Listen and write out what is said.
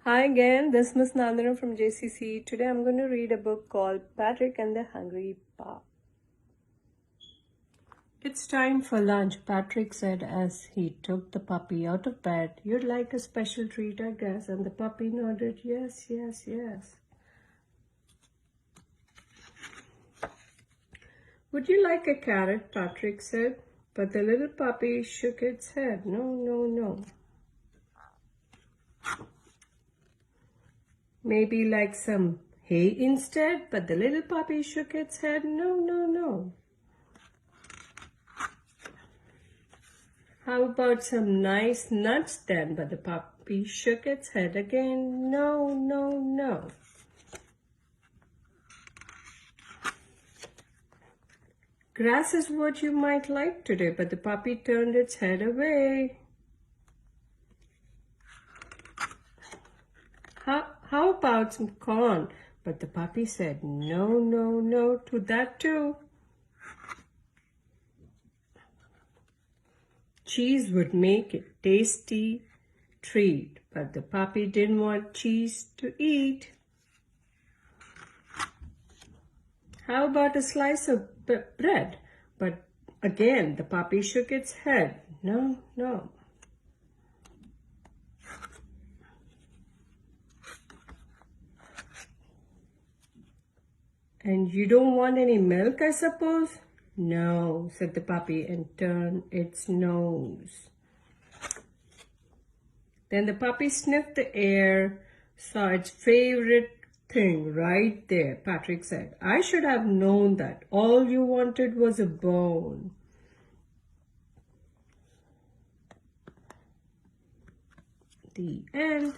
Hi again, this is Miss Nandana from JCC. Today I'm going to read a book called Patrick and the Hungry Pup. It's time for lunch, Patrick said as he took the puppy out of bed. You'd like a special treat, I guess. And the puppy nodded, yes, yes, yes. Would you like a carrot, Patrick said. But the little puppy shook its head. No, no, no. Maybe like some hay instead, but the little puppy shook its head. No, no, no. How about some nice nuts then? But the puppy shook its head again. No, no, no. Grass is what you might like today, but the puppy turned its head away. How about some corn? But the puppy said no, no, no to that too. Cheese would make a tasty treat, but the puppy didn't want cheese to eat. How about a slice of bread? But again, the puppy shook its head. No, no. And you don't want any milk, I suppose? No, said the puppy and turned its nose. Then the puppy sniffed the air, saw its favorite thing right there. Patrick said, I should have known that. All you wanted was a bone. The end.